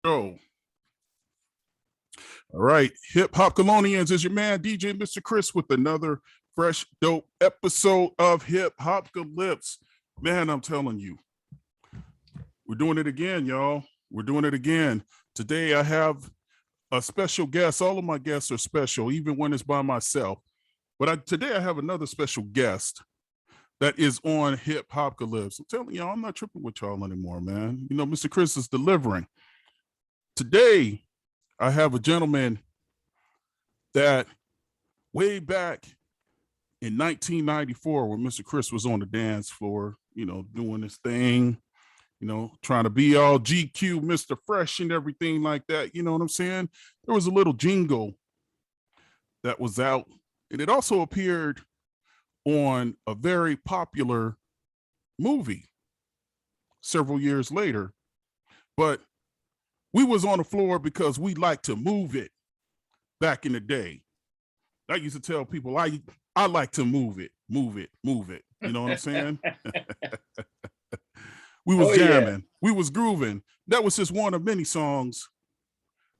Go. All right. Hip Hop Colonians is your man, DJ Mr. Chris, with another fresh, dope episode of Hip Hop Calypse. Man, I'm telling you, we're doing it again, y'all. We're doing it again. Today, I have a special guest. All of my guests are special, even when it's by myself. But today, I have another special guest that is on Hip Hop Calypse. I'm telling y'all, I'm not tripping with y'all anymore, man. You know, Mr. Chris is delivering. Today, I have a gentleman that way back in 1994, when Mr. Chris was on the dance floor, you know, doing his thing, you know, trying to be all GQ, Mr. Fresh and everything like that. You know what I'm saying? There was a little jingle that was out, and it also appeared on a very popular movie several years later. But we was on the floor because we like to move it back in the day. I used to tell people I like to move it. You know what I'm saying? We was jamming. Yeah. We was grooving. That was just one of many songs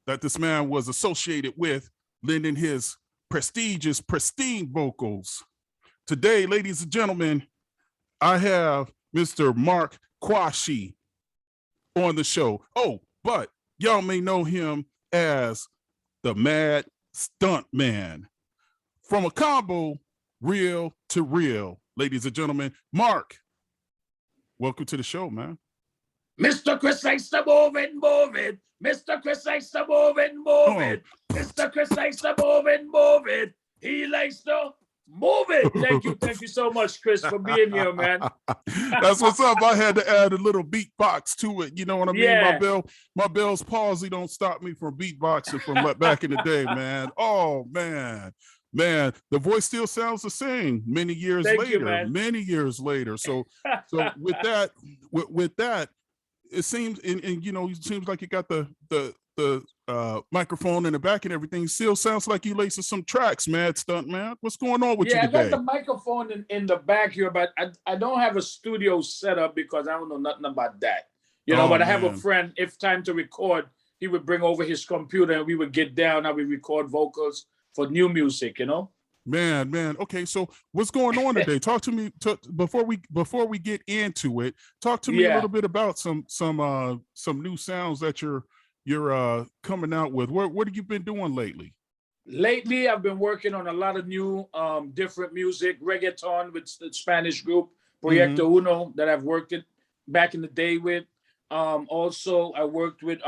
that this man was associated with, lending his pristine vocals. Today, ladies and gentlemen, I have Mr. Mark Quashie on the show. Oh, but y'all may know him as the Mad Stuntman. From a combo, real to real. Ladies and gentlemen, Mark, welcome to the show, man. Mr. Chris likes to move it. Mr. Chris likes to move it. Mr. Chris likes to move it. He likes to move it. Thank you so much, Chris, for being here, man. That's what's up. I had to add a little beatbox to it. You know what I mean? Yeah. My Bell's palsy don't stop me from beatboxing from back in the day, man. Oh man, the voice still sounds the same many years later. So with that, it seems, and you know, it seems like you got the microphone in the back and everything. Still sounds like you lacing some tracks, Mad Stuntman. What's going on with you today? Yeah, I got the microphone in the back here, but I don't have a studio set up because I don't know nothing about that. You know, but I have a friend, if time to record, he would bring over his computer and we would get down and we record vocals for new music, you know? Man. Okay, so what's going on today? Talk to me before we get into it. Talk to me a little bit about some new sounds that you're coming out with. What have you been doing lately? Lately, I've been working on a lot of new different music, reggaeton with the Spanish group Proyecto Uno that I've worked back in the day with. Also, I worked with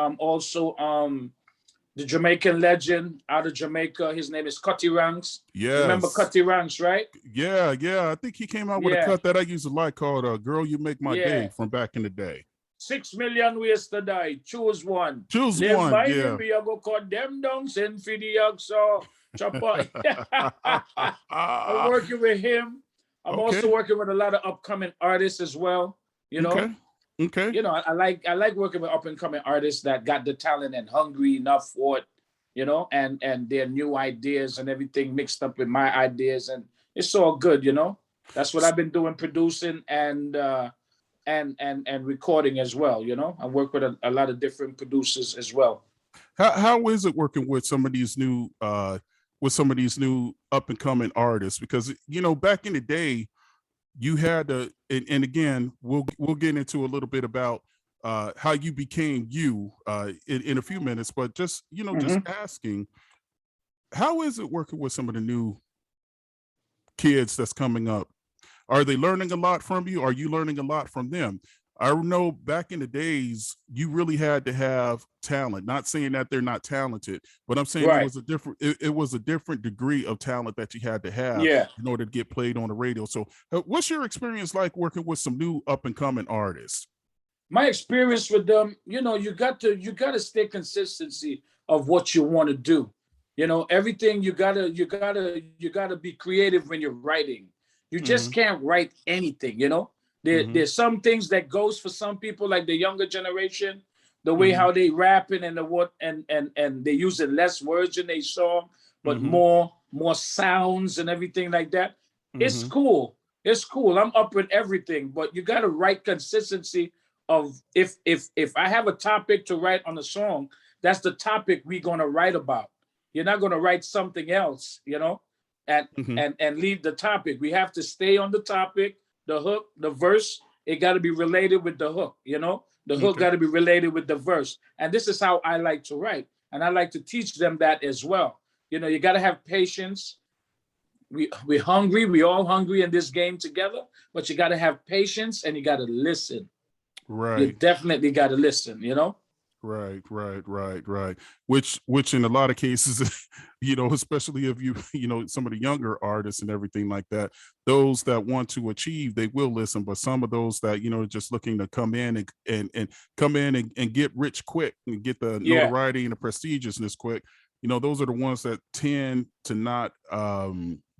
the Jamaican legend out of Jamaica. His name is Cutty Ranks. Yeah. Remember Cutty Ranks, right? Yeah. I think he came out with a cut that I used to like called Girl, You Make My Day from back in the day. 6 million ways to die. Choose one. Live one, yeah. Me, I go cut them down, send for the so chopper. I'm working with him. I'm also working with a lot of upcoming artists as well. You know? Okay. You know, I like working with up-and-coming artists that got the talent and hungry enough for it, you know, and their new ideas and everything mixed up with my ideas, and it's all good, you know. That's what I've been doing, producing and recording as well, you know. I work with a lot of different producers as well. How is it working with some of these new up-and-coming artists? Because, you know, back in the day, you had to, and again, we'll get into a little bit about how you became you in a few minutes, but just, you know, just asking, how is it working with some of the new kids that's coming up? Are they learning a lot from you? Are you learning a lot from them? I know back in the days, you really had to have talent. Not saying that they're not talented, but I'm saying it was a different degree of talent that you had to have in order to get played on the radio. So what's your experience like working with some new up and coming artists? My experience with them, you know, you got to stay consistency of what you want to do. You know, everything you gotta be creative when you're writing. You just can't write anything, you know. There's some things that goes for some people, like the younger generation, the way how they rapping and and they using less words in their song, but more sounds and everything like that. It's cool. I'm up with everything, but you got to write consistency if I have a topic to write on a song, that's the topic we're gonna write about. You're not gonna write something else, and Hmm. and leave the topic. We have to stay on the topic, the hook, the verse. It got to be related with the hook. The hook Okay. got to be related with the verse. And this is how I like to write, and I like to teach them that as well. You got to have patience. We're hungry. We all hungry in this game together, but you got to have patience and you got to listen. You Right. definitely got to listen. Right. Which in a lot of cases, especially if some of the younger artists and everything like that, those that want to achieve, they will listen. But some of those that, just looking to come in and come in and get rich quick and get the Yeah. notoriety and the prestigiousness quick, those are the ones that tend to not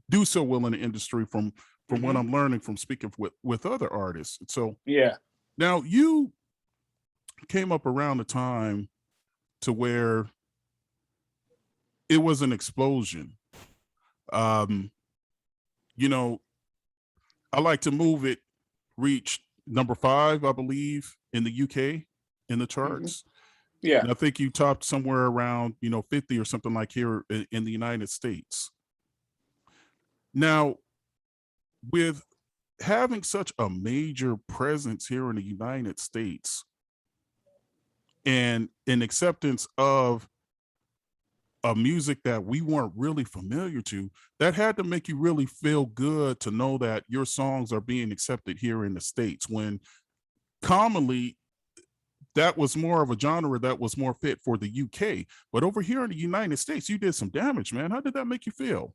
do so well in the industry from what Hmm. I'm learning from speaking with other artists. So Yeah. now you came up around the time to where it was an explosion. Um, you know, I like to move it reached number 5, I believe, in the UK in the Hmm. charts. Yeah. And I think you topped somewhere around, 50 or something like here in the United States. Now, with having such a major presence here in the United States and an acceptance of a music that we weren't really familiar to, that had to make you really feel good to know that your songs are being accepted here in the States, when commonly that was more of a genre that was more fit for the UK. But over here in the United States, you did some damage, man. How did that make you feel?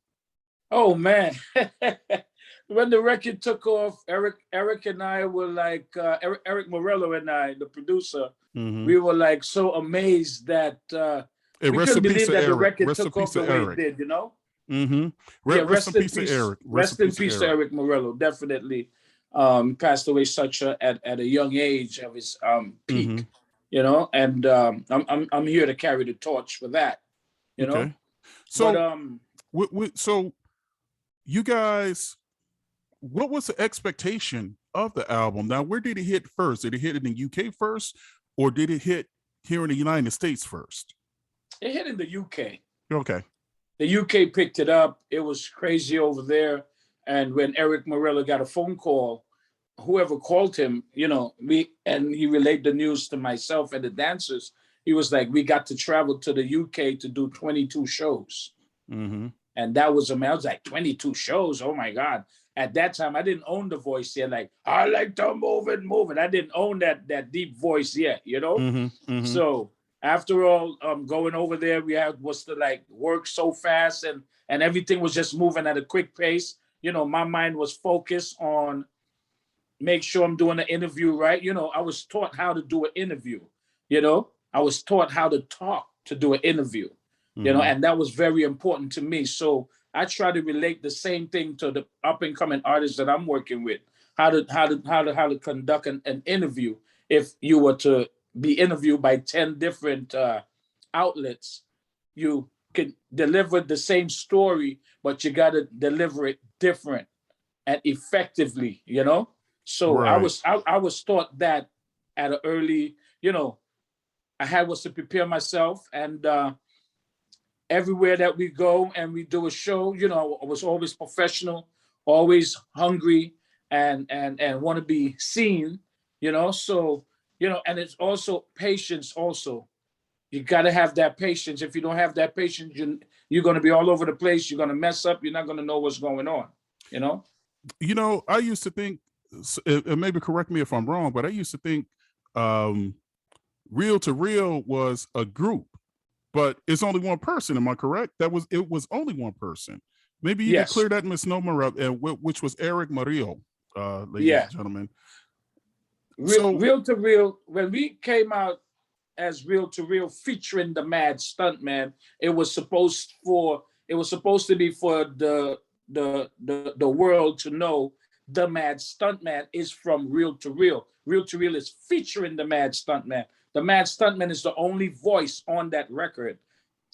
Oh man. When the record took off, Eric and I were like, Eric Morello and I, the producer, Mm-hmm. we were like so amazed that And we rest couldn't in peace believe to that the Eric. record Rest in took off peace the to way it Eric. did. Mm-hmm. Yeah, Rest in rest in peace to peace. Eric. Rest in Rest in peace to peace to Eric. Eric Morello. Definitely passed away such at a young age of his Mm-hmm. peak, and I'm here to carry the torch for that, you know. Okay. But So, so you guys, what was the expectation of the album? Now, where did it hit first? Did it hit in the UK first, or did it hit here in the United States first? it hit in the UK. Okay. The UK picked it up. It was crazy over there. And when Eric Morello got a phone call, whoever called him, he relayed the news to myself and the dancers. He was like, "We got to travel to the UK to do 22 shows." Mm-hmm. And that was amazing. I was like, 22 shows. Oh my God. At that time, I didn't own the voice yet. Like, I like to move it, move it. I didn't own that deep voice yet. Mm-hmm. Mm-hmm. So after all, going over there, we had was to like work so fast and everything was just moving at a quick pace. My mind was focused on make sure I'm doing the interview right. I was taught how to do an interview. I was taught how to talk to do an interview. Mm-hmm. And that was very important to me. So I try to relate the same thing to the up and coming artists that I'm working with. How to conduct an interview. If you were to be interviewed by 10 different outlets, you can deliver the same story, but you got to deliver it different and effectively. So I Right. was I was taught that at an early. I had was to prepare myself, and everywhere that we go and we do a show, I was always professional, always hungry, and want to be seen. So and it's also patience. Also, you got to have that patience. If you don't have that patience, you're going to be all over the place. You're going to mess up. You're not going to know what's going on. You know. I used to think, and maybe correct me if I'm wrong, but I used to think um, Real to Real was a group, but it's only one person. Am I correct? It was only one person. Maybe you could Yes. clear that misnomer up, which was Eric Murillo, ladies Yeah. and gentlemen. Real, So, real to real. When we came out as Real to Real featuring the Mad Stuntman, it was supposed to be for the world to know the Mad Stuntman is from Real to Real. Real to Real is featuring the Mad Stuntman. The Mad Stuntman is the only voice on that record.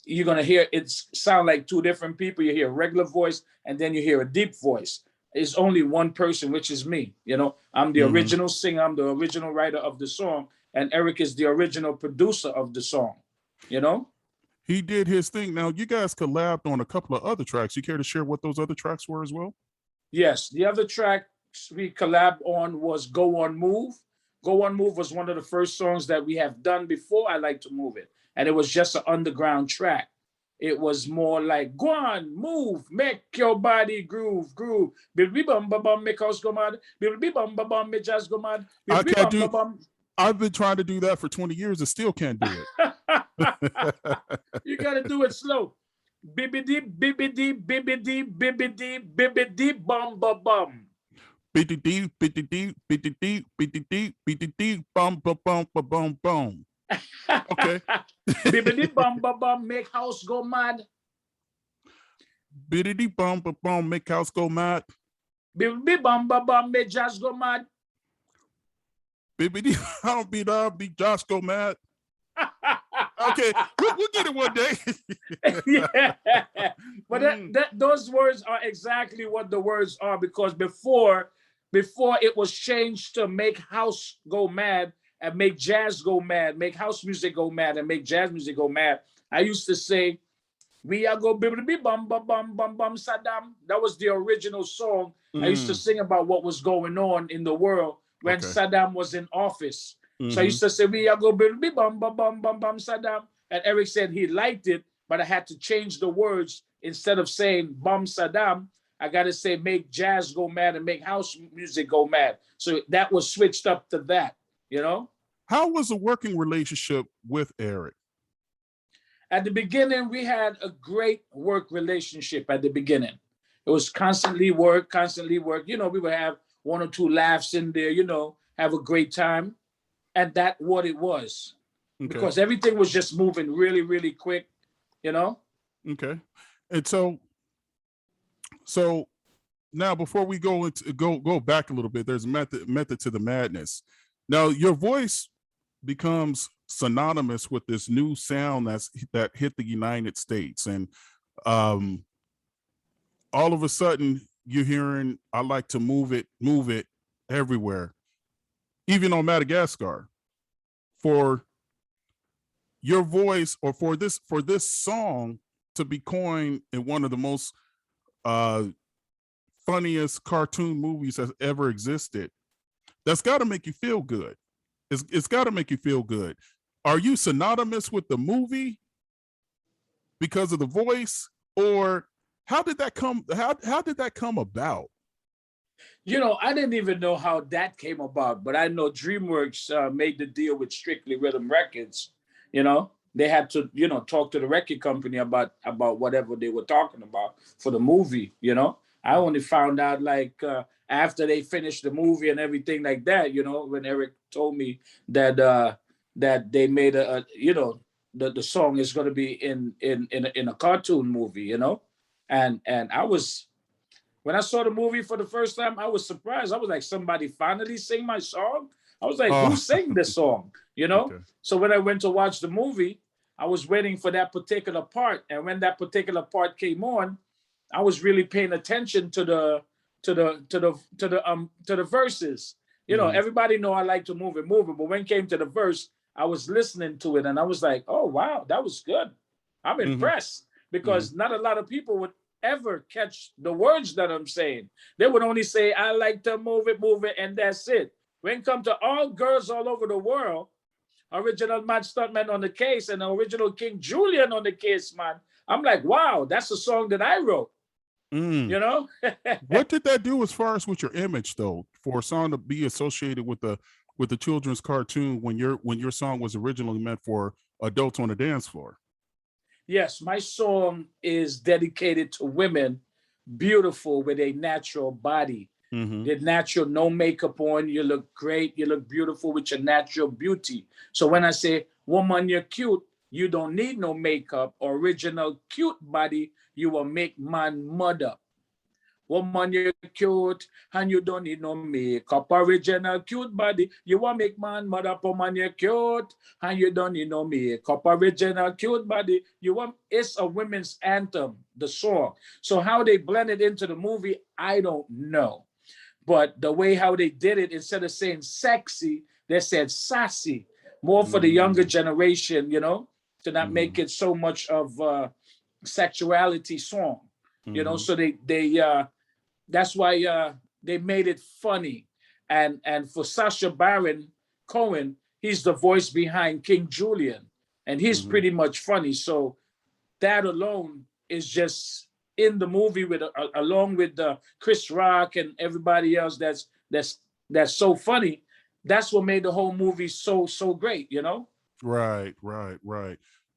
You're gonna hear it sound like two different people. You hear a regular voice and then you hear a deep voice. is only one person, which is me. You know, I'm the original singer, I'm the original writer of the song, and Eric is the original producer of the song. You know, he did his thing. Now you guys collabed on a couple of other tracks. You care to share what those other tracks were as well? yes, the other track we collab on was Go On Move. Go On Move was one of the first songs that we have done before I Like to Move It. And it was just an underground track. It was more like, go on, move, make your body groove, groove. Bibbidi bum bum bum, make house go mad. Bibbidi bum bum bum, make jazz go mad. I Bibbidi can't bum do. bum bum. I've been trying to do that for 20 years and still can't do it. You gotta do it slow. Bibbidi, bibbidi, bibbidi, bibbidi, bibbidi, bum bum bum. BDD, BDD, BDD, BDD, BDD, bum, bum, bum, bum, bum, bum. Okay. Bibbidi bum bum bum, make house go mad. Biddity bum, bum, bum, make house go mad. Bibbidi bum bum bum, make jazz go mad. Bibbidi, I don't beat up, be Josh go mad. Okay, we'll get it one day. Yeah, but those words are exactly what the words are, because before it was changed to make house go mad and make jazz go mad, make house music go mad and make jazz music go mad. I used to say, we are go bibbidi bum bum bum bum bum Saddam. That was the original song. I used to sing about what was going on in the world when Saddam was in office. So I used to say, we are go bibbidi bum bum bum bum bum Saddam. And Eric said he liked it, but I had to change the words. Instead of saying bum Saddam, I got to say make jazz go mad and make house music go mad. So that was switched up to that, you know? How was the working relationship with Eric? At the beginning, we had a great work relationship at the beginning. It was constantly work. You know, we would have one or two laughs in there, you know, have a great time. And that's what it was. Okay. Because everything was just moving really, really quick, you know? Okay. And so now before we go back a little bit, there's a method to the madness. Now your voice becomes synonymous with this new sound that hit the United States. And all of a sudden you're hearing, I like to move it everywhere, even on Madagascar. For your voice, or for this song to be coined in one of the most funniest cartoon movies that's ever existed, that's got to make you feel good. It's got to make you feel good. Are you synonymous with the movie because of the voice, or how did that come? How did that come about? You know, I didn't even know how that came about, but I know DreamWorks made the deal with Strictly Rhythm Records. You know, they had to, you know, talk to the record company about whatever they were talking about for the movie. You know, I only found out like after they finished the movie and everything like that. You know, when Eric told me that that they made you know, the song is going to be in a cartoon movie. You know, and I was. When I saw the movie for the first time, I was surprised. I was like, somebody finally sing my song? I was like, who sang this song? You know? Okay. So when I went to watch the movie, I was waiting for that particular part. And when that particular part came on, I was really paying attention to the verses. You know, everybody know I like to move it. But when it came to the verse, I was listening to it and I was like, oh wow, that was good. I'm impressed, because not a lot of people would ever catch the words that I'm saying. They would only say, I like to move it, and that's it. When it comes to all girls all over the world, original Mad Stuntman on the case and original King Julian on the case, man, I'm like, wow, that's a song that I wrote. You know? What did that do as far as with your image, though, for a song to be associated with the children's cartoon when your song was originally meant for adults on the dance floor? Yes, my song is dedicated to women, beautiful with a natural body. The natural, no makeup on, you look great, you look beautiful with your natural beauty. So when I say, woman, you're cute, you don't need no makeup, original cute body, you will make man mud up. Woman, you're cute, and you don't need no makeup. Original cute body. You want make man mad up, woman, you're cute, and you don't need no makeup. Original cute body. You want, it's a women's anthem, the song. So how they blend it into the movie, I don't know. But the way how they did it, instead of saying sexy, they said sassy, more for the younger generation, you know, to not make it so much of a sexuality song, you know. So they that's why they made it funny. And for Sacha Baron Cohen, he's the voice behind King Julian, and he's pretty much funny. So that alone is just in the movie with along with Chris Rock and everybody else that's so funny. That's what made the whole movie so great, you know. Right.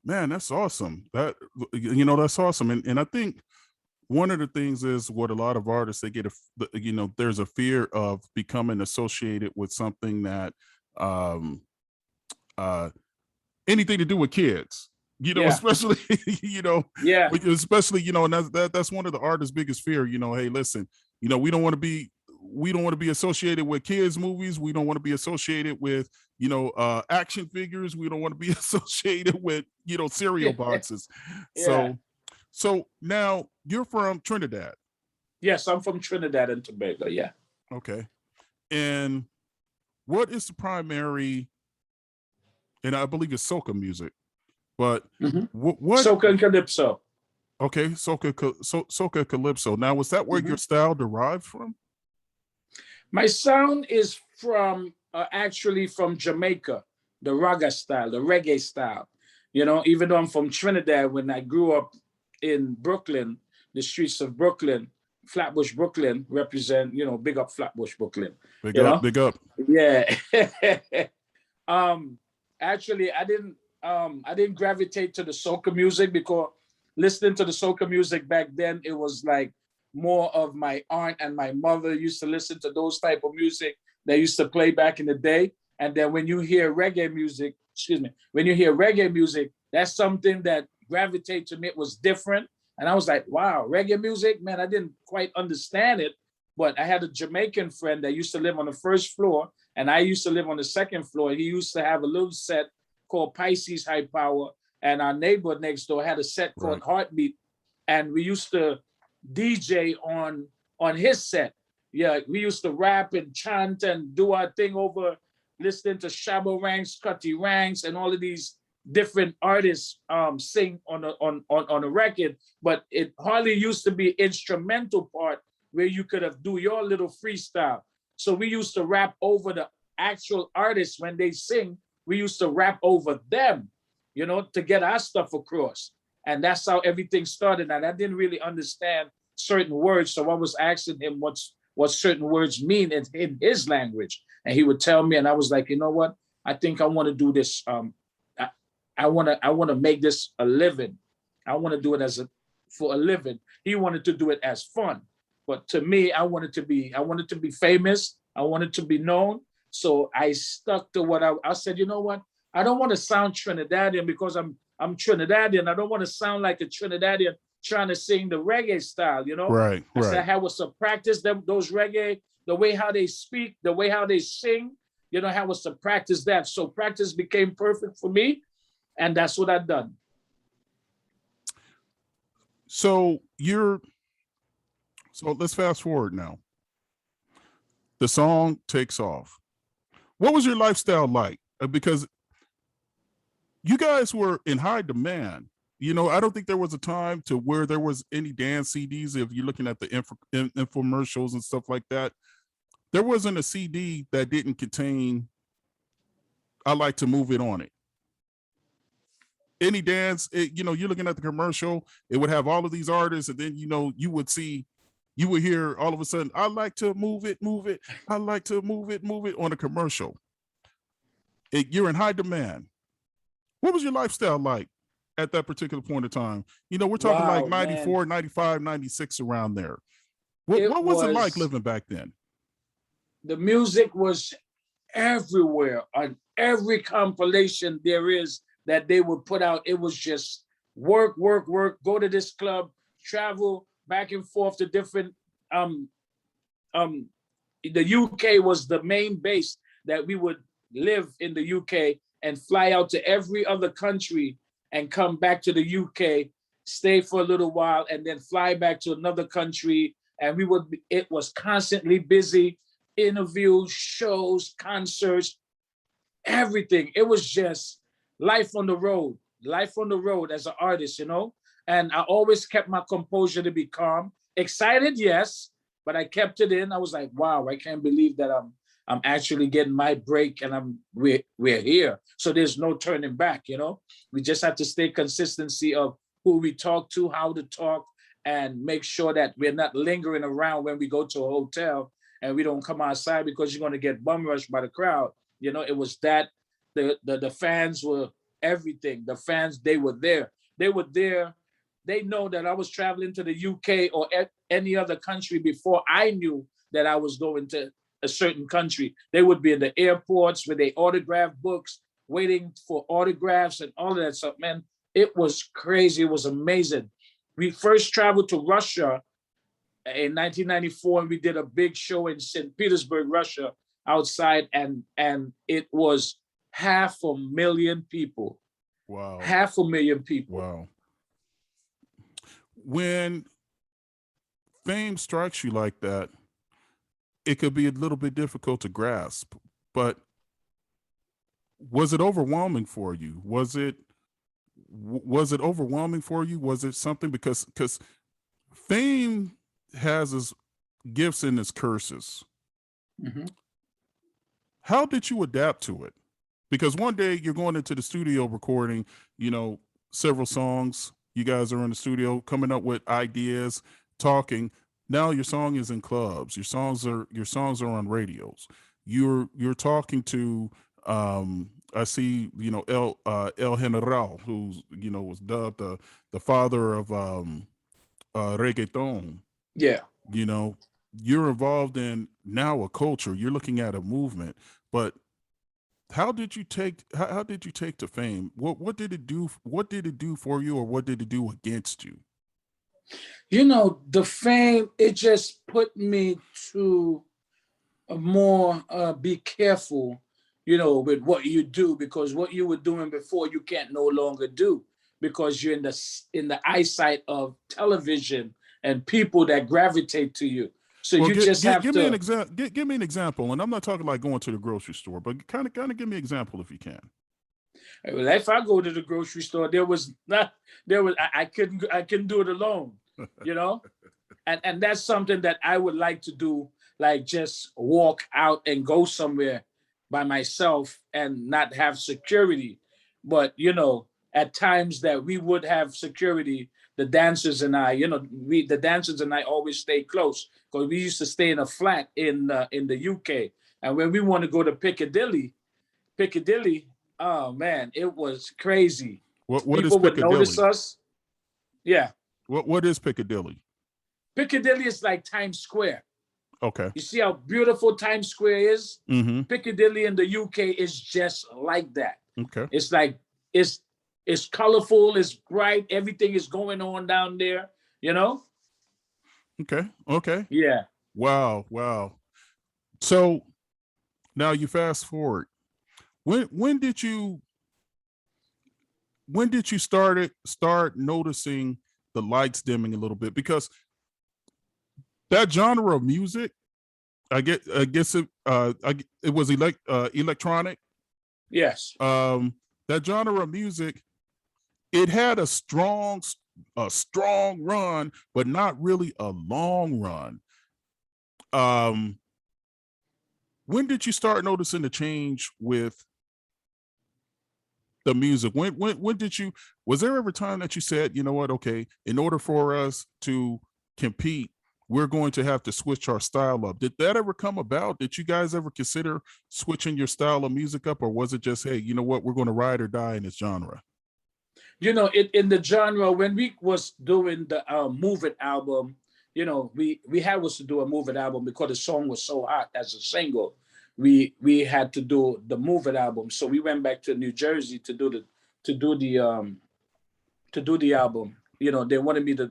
Man, that's awesome. That's awesome. And I think one of the things is what a lot of artists, they get there's a fear of becoming associated with something that anything to do with kids, especially Yeah. especially and that's one of the artists' biggest fear. Hey, listen, we don't want to be associated with kids movies. We don't want to be associated with action figures. We don't want to be associated with cereal boxes. Yeah. So now you're from Trinidad. Yes, I'm from Trinidad and Tobago. Yeah. Okay. And what is the primary, and I believe it's soca music, but what Soca and Calypso. Okay, soca calypso. Now, was that where your style derived from? My sound is from actually from Jamaica, the raga style, the reggae style. Even though I'm from Trinidad, when I grew up in Brooklyn, the streets of Brooklyn, Flatbush, Brooklyn represent, big up Flatbush, Brooklyn. Big up. Yeah. Actually, I didn't gravitate to the soca music because listening to the soca music back then, it was like more of my aunt and my mother used to listen to those type of music that used to play back in the day. And then when you hear reggae music, that's something that gravitated to me. It was different. And I was like, wow, reggae music, man, I didn't quite understand it. But I had a Jamaican friend that used to live on the first floor, and I used to live on the second floor. He used to have a little set called Pisces High Power, and our neighbor next door had a set called Heartbeat, and we used to DJ on his set. Yeah, we used to rap and chant and do our thing over listening to Shabba Ranks, Cutty Ranks, and all of these different artists sing on a record. But it hardly used to be instrumental part where you could have do your little freestyle. So we used to rap over the actual artists when they sing. We used to rap over them, to get our stuff across. And that's how everything started. And I didn't really understand certain words. So I was asking him what certain words mean in his language. And he would tell me, and I was like, you know what? I think I want to do this. I want to make this a living. I want to do it for a living. He wanted to do it as fun. But to me, I wanted to be famous. I wanted to be known. So I stuck to what I said, you know what? I don't want to sound Trinidadian because I'm Trinidadian. I don't want to sound like a Trinidadian trying to sing the reggae style, Right. I said, how was to practice those reggae, the way how they speak, the way how they sing, how was to practice that. So practice became perfect for me. And that's what I've done. So let's fast forward now. The song takes off. What was your lifestyle like? Because you guys were in high demand. I don't think there was a time to where there was any dance CDs. If you're looking at the infomercials and stuff like that, there wasn't a CD that didn't contain "I Like to Move It" on it. Any dance, you're looking at the commercial, it would have all of these artists, and then you would hear all of a sudden, "I like to move it, move it. I like to move it, move it" on a commercial. You're in high demand. What was your lifestyle like at that particular point of time? We're talking like 94, man. 95, 96, around there. What was it like living back then? The music was everywhere on every compilation there is that they would put out. It was just work, go to this club, travel back and forth to different the UK was the main base that we would live in the UK and fly out to every other country and come back to the UK, stay for a little while, and then fly back to another country. And it was constantly busy, interviews, shows, concerts, everything. It was just life on the road as an artist, you know? And I always kept my composure to be calm. Excited, yes, but I kept it in. I was like, wow, I can't believe that I'm actually getting my break and we're here. So there's no turning back, you know? We just have to stay consistency of who we talk to, how to talk, and make sure that we're not lingering around when we go to a hotel and we don't come outside because you're going to get bum rushed by the crowd. You know, it was that the fans were everything. The fans, they were there. They were there. They know that I was traveling to the UK or any other country before I knew that I was going to a certain country. They would be in the airports with their autograph books, waiting for autographs and all of that stuff. Man, it was crazy. It was amazing. We first traveled to Russia in 1994, and we did a big show in St. Petersburg, Russia, outside, and it was 500,000 people. Wow. 500,000 people. Wow. When fame strikes you like that, it could be a little bit difficult to grasp, but was it overwhelming for you? Was it overwhelming for you? Was it something because fame has its gifts and its curses. Mm-hmm. How did you adapt to it? Because one day you're going into the studio recording, you know, several songs. You guys are in the studio coming up with ideas, talking. Now your song is in clubs. Your songs are on radios. You're talking to I see, you know, El General, who's, you know, was dubbed the father of reggaeton. Yeah. You know, you're involved in now a culture. You're looking at a movement, but how did you take to fame? What did it do? What did it do for you, or what did it do against you? You know, the fame, it just put me to a more be careful, you know, with what you do, because what you were doing before you can't no longer do because you're in the eyesight of television and people that gravitate to you. So Well, you just have give to. me an example. Give me an example, and I'm not talking like going to the grocery store, but kind of give me an example if you can. If I go to the grocery store, I couldn't do it alone, you know, and that's something that I would like to do, like just walk out and go somewhere by myself and not have security. But you know, at times that we would have security, the dancers and I, you know, the dancers and I always stay close because we used to stay in a flat in the UK, and when we want to go to Piccadilly, oh man, it was crazy. What is People would notice Piccadilly? us. Yeah. What is Piccadilly? Piccadilly is like Times Square. Okay. You see how beautiful Times Square is? Mm-hmm. Piccadilly in the UK is just like that. Okay. It's like it's colorful, it's bright, everything is going on down there, you know? Okay. Okay. Yeah. Wow. So now you fast forward. When did you start noticing the lights dimming a little bit? Because that genre of music, I guess it was electronic. Yes. That genre of music, it had a strong run, but not really a long run. When did you start noticing the change with the music? When did you, was there ever time that you said, you know what, okay, in order for us to compete, we're going to have to switch our style up? Did that ever come about? Did you guys ever consider switching your style of music up, or was it just, hey, you know what, we're going to ride or die in this genre? You know, in the genre, when we was doing the Move It album, you know, we was to do a Move It album because the song was so hot as a single. We had to do the Move It album, so we went back to New Jersey to do the album. You know, they wanted me to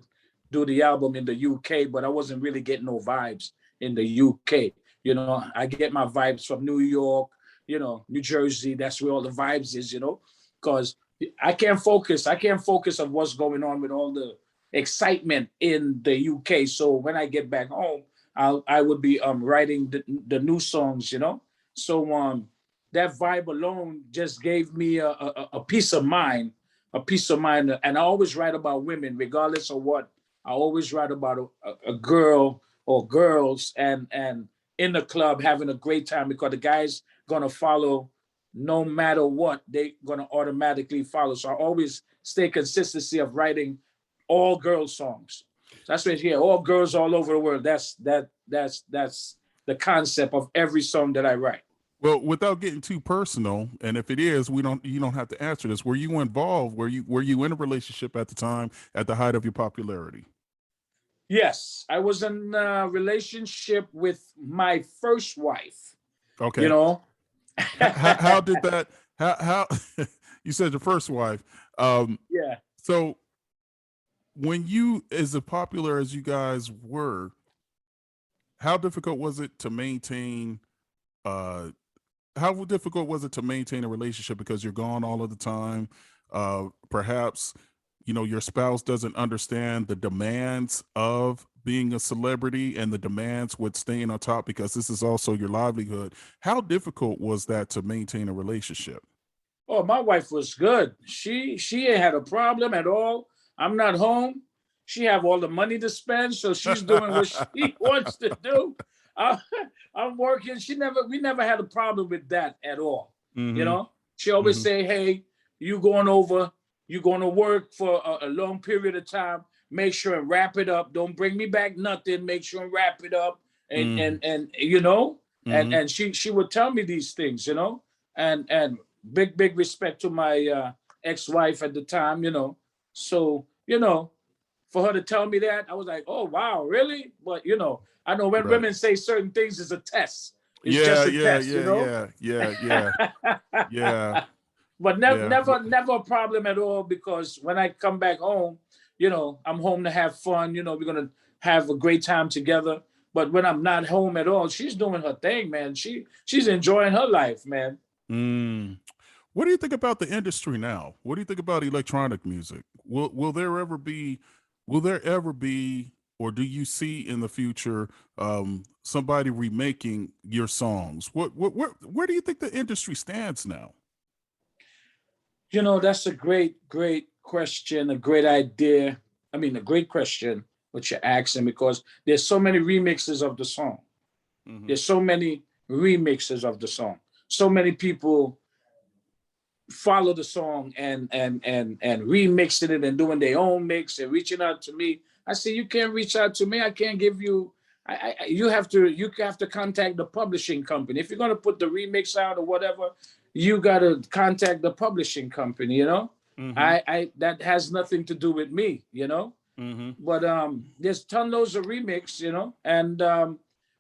do the album in the UK, but I wasn't really getting no vibes in the UK. You know, I get my vibes from New York, you know, New Jersey. That's where all the vibes is, you know, because I can't focus. I can't focus on what's going on with all the excitement in the UK. So when I get back home, I would be writing the new songs, you know. So that vibe alone just gave me a peace of mind, a peace of mind. And I always write about women, regardless of what. I always write about a girl or girls and in the club having a great time, because the guy's gonna follow no matter what. They gonna automatically follow. So I always stay consistency of writing all girl songs. That's what here, all girls all over the world. That's the concept of every song that I write. Well, without getting too personal, and if it is, you don't have to answer this. Were you involved? Were you in a relationship at the time, at the height of your popularity? Yes, I was in a relationship with my first wife. Okay. You know, How did that? How you said your first wife? yeah. So when you, as popular as you guys were, how difficult was it to maintain? How difficult was it to maintain a relationship because you're gone all of the time? Perhaps, you know, your spouse doesn't understand the demands of being a celebrity and the demands with staying on top, because this is also your livelihood. How difficult was that to maintain a relationship? Oh, my wife was good. She ain't had a problem at all. I'm not home. She have all the money to spend, so she's doing what she wants to do. Uh, I'm working. We never had a problem with that at all. You Hmm. know, she always Hmm. say, "Hey, you going over? You going to work for a long period of time? Make sure and wrap it up. Don't bring me back nothing. Make sure and wrap it up." And you know, Hmm. and she would tell me these things, you know, and big respect to my ex-wife at the time, you know. So, you know, for her to tell me that, I was like, oh wow, really? But you know, I know when Right. women say certain things is a test. It's Yeah, just a yeah, test, you yeah, know. yeah, yeah, yeah, yeah, But yeah. never a problem at all, because when I come back home, you know, I'm home to have fun. You know, we're gonna have a great time together. But when I'm not home at all, she's doing her thing, man. She's enjoying her life, man. Mm. What do you think about the industry now? What do you think about electronic music? Will there ever be, or do you see in the future somebody remaking your songs? Where do you think the industry stands now? You know, that's a great question, a great idea. I mean, a great question, what you're asking, because there's so many remixes of the song. Hmm. There's so many remixes of the song. So many people follow the song and remixing it and doing their own mix and reaching out to me. I say, you can't reach out to me. I can't give you. You have to contact the publishing company. If you're gonna put the remix out or whatever, you gotta contact the publishing company. You know, Hmm. I that has nothing to do with me. You know, Hmm. but there's loads of remix. You know, and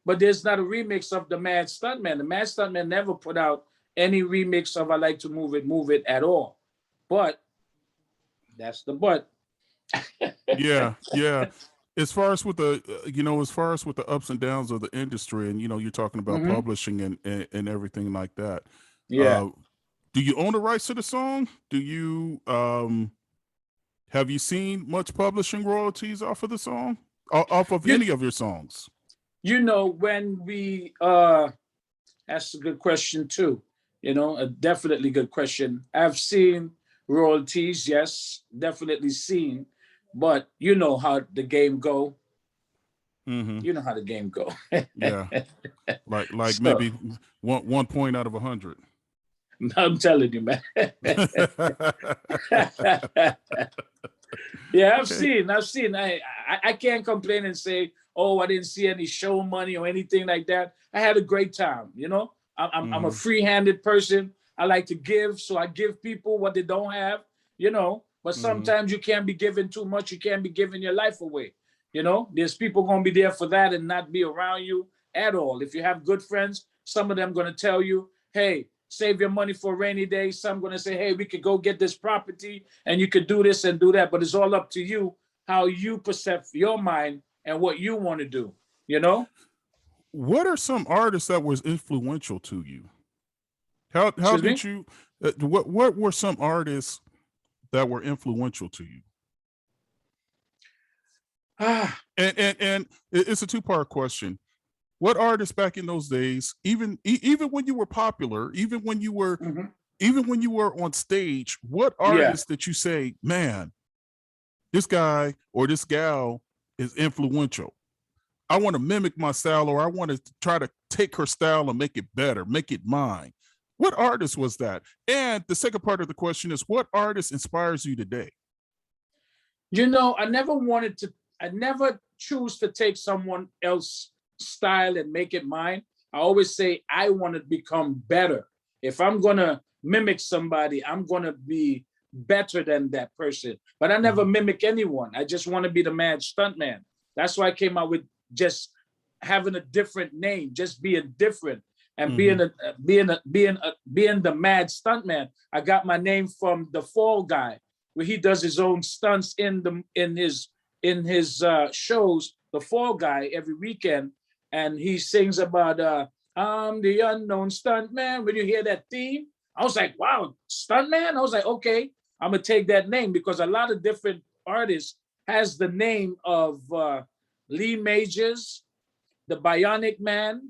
but there's not a remix of the Mad Stuntman. The Mad Stuntman never put out any remix of "I Like to Move It" at all. But that's the but. Yeah, yeah. As far as with the, as far as with the ups and downs of the industry, and you're talking about Hmm. publishing and everything like that. Yeah. Uh, do you own the rights to the song? Do you have you seen much publishing royalties off of the song? Off of You any of your songs? you know when we that's a good question too. You know, a definitely good question. I've seen royalties, yes, definitely seen, but you know how the game go. Hmm. You know how the game go. Yeah, like So maybe one point out of 100. I'm telling you, man. Yeah, Okay. I've seen. I can't complain and say, oh, I didn't see any show money or anything like that. I had a great time. You know, I'm a Hmm. free-handed person. I like to give, so I give people what they don't have. You know, but Hmm. sometimes you can't be giving too much. You can't be giving your life away. You know, there's people gonna be there for that and not be around you at all. If you have good friends, some of them gonna tell you, hey, save your money for a rainy day. Some gonna say, hey, we could go get this property and you could do this and do that, but it's all up to you how you perceive your mind and what you want to do, you know? What are some artists that was influential to you? How Excuse me? did you what were some artists that were influential to you? Ah, And it's a two-part question. What artists back in those days, even when you were popular, mhm. even when you were on stage, what Yeah. artists that you say, man, this guy or this gal is influential? I want to mimic my style, or I want to try to take her style and make it better, make it mine. What artist was that? And the second part of the question is, what artist inspires you today? You know, I never choose to take someone else's style and make it mine. I always say I want to become better. If I'm going to mimic somebody, I'm going to be better than that person. But I never Mhm. mimic anyone. I just want to be the Mad Stuntman. That's why I came out with just having a different name, just being different and Mhm. being the Mad Stuntman. I got my name from the Fall Guy, where he does his own stunts in his shows, The Fall Guy, every weekend, and he sings about I'm the unknown stuntman. When you hear that theme, I was like, wow, stuntman. I was like, okay, I'm gonna take that name because a lot of different artists has the name of Lee Majors, the Bionic Man,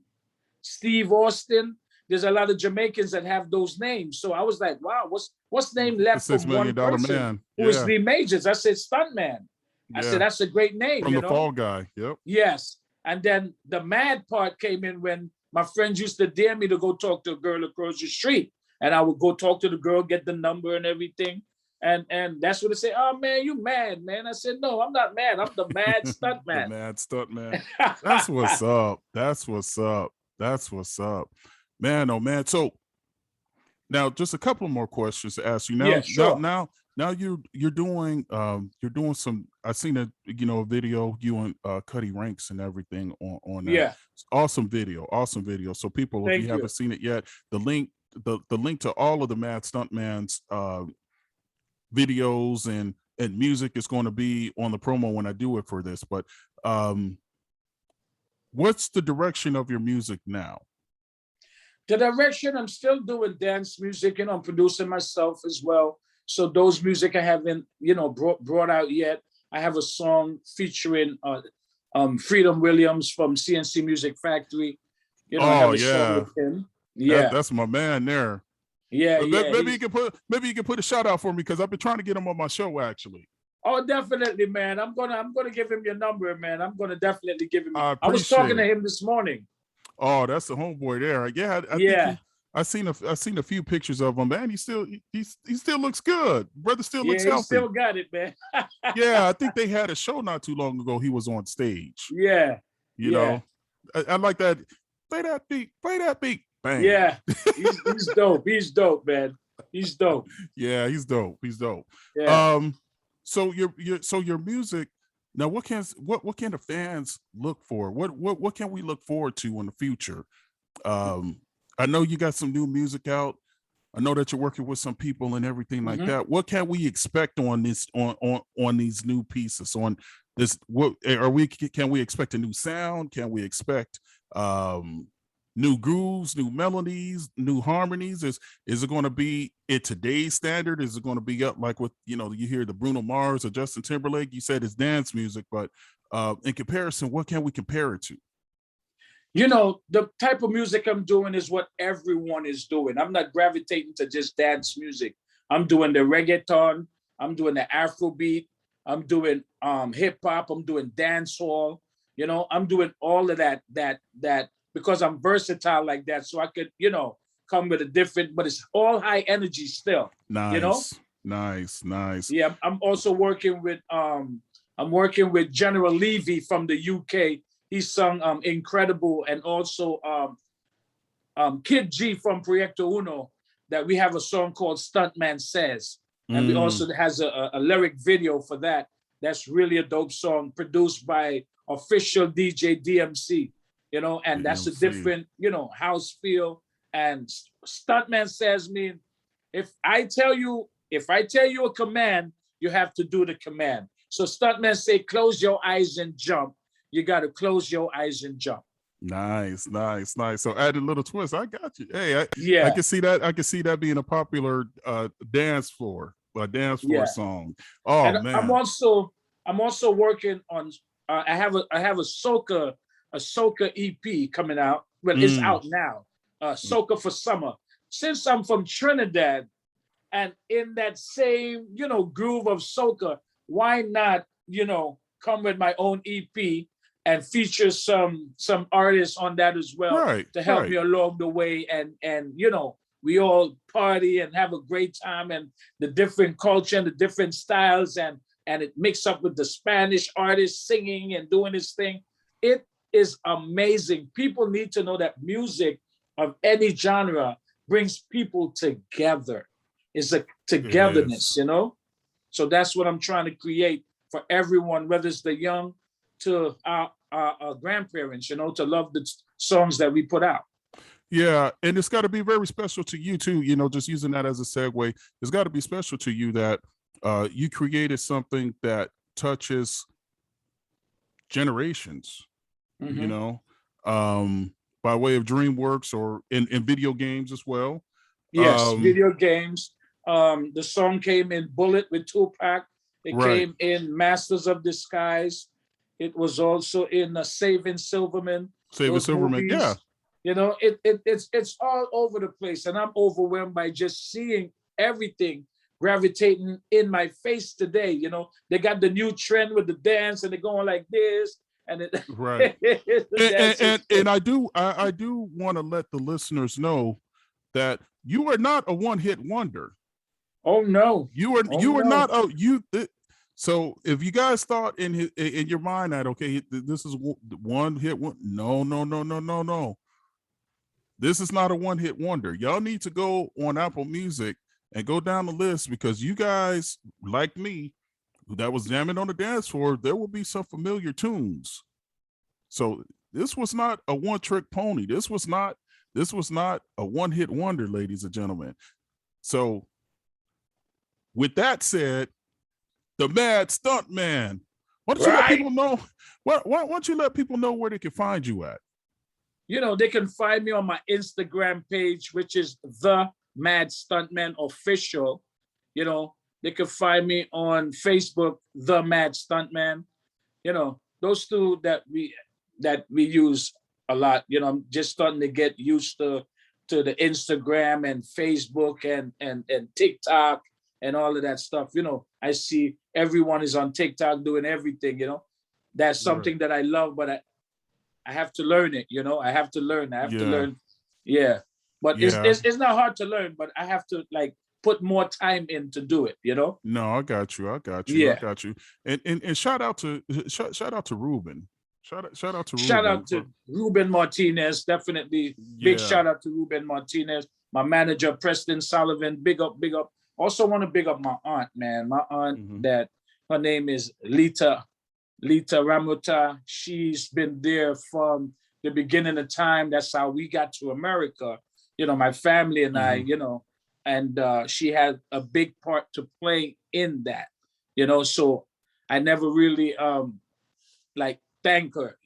Steve Austin. There's a lot of Jamaicans that have those names. So I was like, wow, what's name The left six from one million dollar person man. who is Yeah. Lee Majors? I said Stuntman. I said, Yeah. that's a great name, From you the know? Fall Guy. Yep. Yes. And then the mad part came in when my friends used to dare me to go talk to a girl across the street. And I would go talk to the girl, get the number and everything. And that's what they say, oh man, you mad, man. I said, no, I'm not mad. I'm the mad The stuntman. Mad Stuntman. That's what's up. That's what's up. That's what's up. Man, oh man. So now just a couple more questions to ask you. Yeah, sure. Now you're doing some, I seen a a video you and Cuddy Ranks and everything on that. Yeah. Awesome video, awesome video. So people, if you Thank haven't you. seen it yet, the link to all of the Mad Stuntman's videos and music is going to be on the promo when I do it for this. But what's the direction of your music now? The direction, I'm still doing dance music, I'm producing myself as well. So those music I haven't, brought out yet. I have a song featuring Freedom Williams from CNC Music Factory. I Oh have a song yeah, with him. that Yeah, that's my man there. yeah, yeah. Maybe you can put a shout out for me because I've been trying to get him on my show actually. Oh, definitely, man. I'm gonna give him your number, man. I'm gonna definitely give him. I I was talking appreciate to it. him this morning. Oh, that's the homeboy there. Yeah, I think Yeah, I seen a few pictures of him, man. He still looks good. Brother still yeah. looks He healthy. still got it, man. Yeah, I think they had a show not too long ago. He was on stage. Yeah, You yeah. know, I like that. Play that beat, bang. Yeah, he's dope. He's dope, man. He's dope. Yeah, he's dope. He's dope. Yeah. Um, so your music now. What can the fans look for? What can we look forward to in the future? I know you got some new music out. I know that you're working with some people and everything like Hmm. that. What can we expect on this on these new pieces? On this, what are we? Can we expect a new sound? Can we expect new grooves, new melodies, new harmonies? Is it going to be at today's standard? Is it going to be up like with you hear the Bruno Mars or Justin Timberlake? You said it's dance music, but in comparison, what can we compare it to? The type of music I'm doing is what everyone is doing. I'm not gravitating to just dance music. I'm doing the reggaeton. I'm doing the Afrobeat. I'm doing hip hop. I'm doing dancehall. I'm doing all of that because I'm versatile like that. So I could, come with a different, but it's all high energy still. You know. Nice, nice, nice. Yeah, I'm also working with General Levy from the UK. He sung Incredible, and also Kid G from Proyecto Uno, that we have a song called Stuntman Says. And we Mm, also has a lyric video for that. That's really a dope song produced by official DJ DMC, and that's a DMC. different, house feel. And Stuntman Says mean if I tell you a command, you have to do the command. So stuntmen say, close your eyes and jump. You got to close your eyes and jump. Nice, nice, nice. So add a little twist. I got you. Hey, I Yeah, can see that. I can see that being a popular dance floor yeah. song. Oh And I'm man. also working on. I have a soca EP coming out. Well, it's Mm, out now. Soca for summer. Since I'm from Trinidad, and in that same groove of soca, why not come with my own EP and feature some artists on that as well right, to help right. me along the way, and we all party and have a great time, and the different culture and the different styles, and it mixed up with the Spanish artist singing and doing his thing. It is amazing. People need to know that music of any genre brings people together. It's a It is. togetherness. So that's what I'm trying to create for everyone, whether it's the young to our grandparents, to love the songs that we put out. Yeah, and it's got to be very special to you too. Just using that as a segue, it's got to be special to you that you created something that touches generations. You Mm-hmm. know, by way of DreamWorks or in video games as well. Yes, Um, video games. The song came in Bullet with Tupac. It right, came in Masters of Disguise. It was also in Saving Silverman. Saving Those Silverman. Yeah, movies, it's all over the place, and I'm overwhelmed by just seeing everything gravitating in my face today. They got the new trend with the dance, and they're going like this, and it, right. the And dance and, is and I do want to let the listeners know that you are not a one-hit wonder. oh no, oh You are no. not so if you guys thought in your mind that okay, this is one hit one, no, no, no, no, no, no. This is not a one-hit wonder. Y'all need to go on Apple Music and go down the list, because you guys like me that was jamming on the dance floor, there will be some familiar tunes. So this was not a one-trick pony. This was not a one-hit wonder, ladies and gentlemen. So with that said, the Mad Stuntman. Why don't you let Right. people know? Why don't you let people know where they can find you at? They can find me on my Instagram page, which is the Mad Stuntman Official. They can find me on Facebook, the Mad Stuntman. Those two that we use a lot. I'm just starting to get used to the Instagram and Facebook and TikTok and all of that stuff. I see everyone is on TikTok doing everything. That's something that I love, but I have to learn it. I have to learn. I have to Yeah, learn. Yeah, but yeah. it's not hard to learn, but I have to put more time in to do it. No, I got you. I got you. I Yeah. got you. And shout out to Ruben. Shout out to Shout Ruben out for to Ruben Martinez. Definitely big yeah. shout out to Ruben Martinez. My manager, Preston Sullivan. Big up, big up. Also want to big up my aunt, man. My aunt that her name is Lita Ramota. She's been there from the beginning of time. That's how we got to America. My family and I, and she had a big part to play in that. So I never really thank her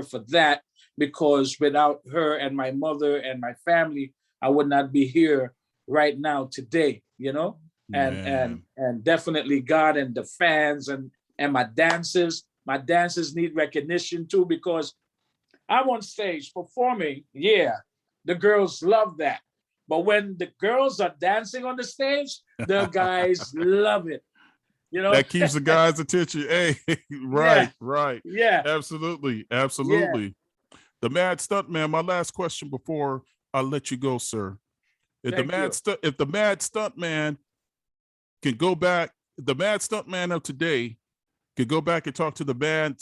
for that, because without her and my mother and my family, I would not be here right now today, and Man. definitely God and the fans and my dancers. My dancers need recognition too, because I'm on stage performing. Yeah, the girls love that. But when the girls are dancing on the stage, the guys love it. That keeps the guy's attention. Hey, Yeah, right, right. yeah, Absolutely, yeah. absolutely. The Mad Stuntman. My last question before I let you go, sir. If Thank you. if the Mad Stuntman can go back, the Mad Stuntman of today could go back and talk to the bad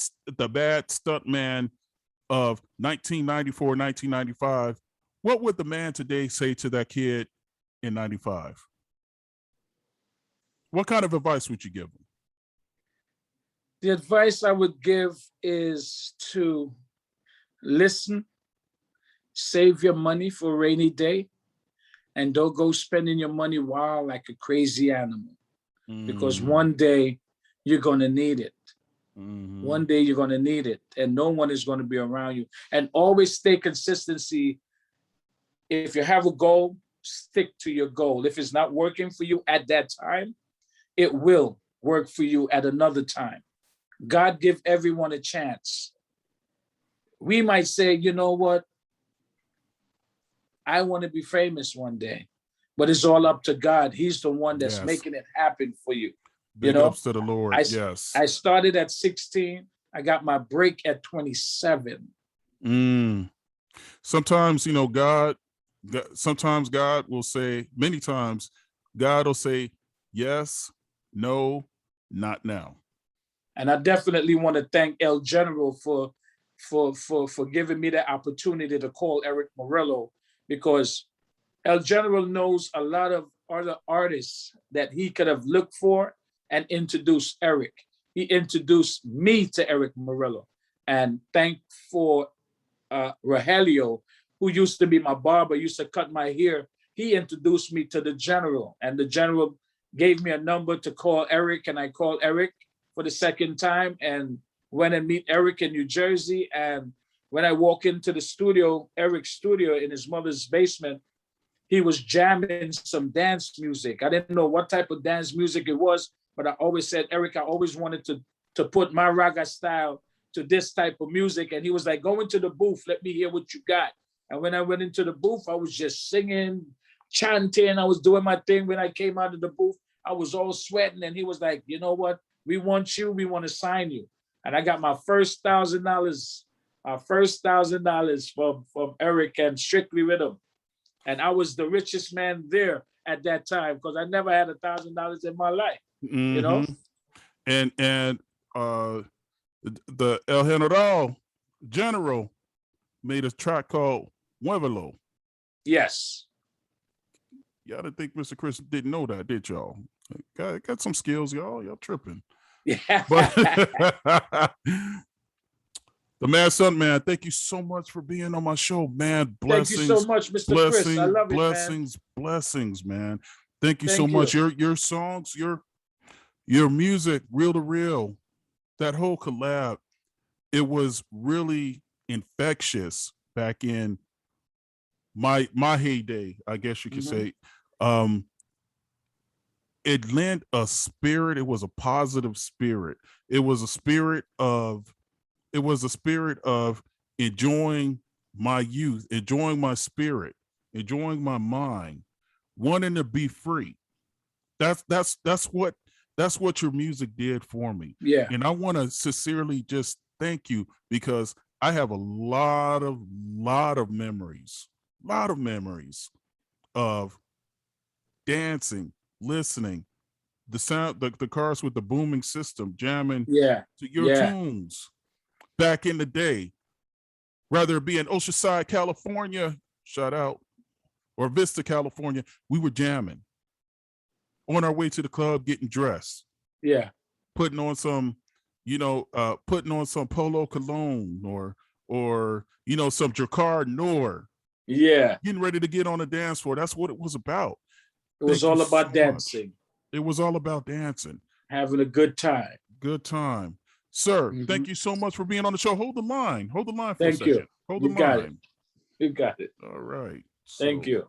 Stuntman of 1994, 1995, what would the man today say to that kid in 95? What kind of advice would you give him? The advice I would give is to listen, save your money for a rainy day, and don't go spending your money wild like a crazy animal. Because one day you're going to need it. Mhm. One day you're going to need it, and no one is going to be around you. And always stay consistency. If you have a goal, stick to your goal. If it's not working for you at that time, it will work for you at another time. God give everyone a chance. We might say, you know what? I want to be famous one day, but it's all up to God. He's the one that's Yes. making it happen for you. Big ups to the Lord. Yes. I started at 16. I got my break at 27. Sometimes, sometimes God will say, many times, God will say, yes, no, not now. And I definitely want to thank El General for giving me the opportunity to call Eric Morello, because El General knows a lot of other artists that he could have looked for and introduced Eric. He introduced me to Eric Morello. And thank for Rogelio, who used to be my barber, used to cut my hair. He introduced me to the General, and the General gave me a number to call Eric, and I called Eric for the second time and went and meet Eric in New Jersey. And when I walk into the studio, Eric's studio in his mother's basement, he was jamming some dance music. I didn't know what type of dance music it was, but I always said, Eric, I always wanted to put my raga style to this type of music. And he was like, go into the booth, let me hear what you got. And when I went into the booth, I was just singing, chanting. I was doing my thing. When I came out of the booth, I was all sweating. And he was like, you know what? We want you. We want to sign you. And I got my first $1,000 from Eric and Strictly Rhythm. And I was the richest man there at that time, because I never had $1,000 in my life, you know? And the El General made a track called Muévelo. Yes. Y'all didn't think Mr. Chris didn't know that, did y'all? Got some skills, y'all. Y'all tripping. Yeah. But the Mad Stuntman, thank you so much for being on my show, man. Blessings. Thank you so much, Mr. Chris. I love it, blessings, man. Blessings, man. Thank you so much. Your songs, your music, Real to Real, that whole collab, it was really infectious back in my heyday, I guess you could say. It lent a spirit. It was a positive spirit. It was a spirit of enjoying my youth, enjoying my spirit, enjoying my mind, wanting to be free. That's what your music did for me. Yeah. And I want to sincerely just thank you, because I have a lot of memories of dancing, listening, the sound, the cars with the booming system, jamming to your tunes back in the day, whether it be in Oceanside, California, shout out, or Vista, California. We were jamming on our way to the club, getting dressed, putting on some Polo Cologne or some Jacquard Noir, getting ready to get on the dance floor. That's what it was about. It was all about dancing. It was all about dancing, having a good time. Good time. Sir, thank you so much for being on the show. Hold the line for a second. Thank you. Hold the line. You got it. All right. Thank you.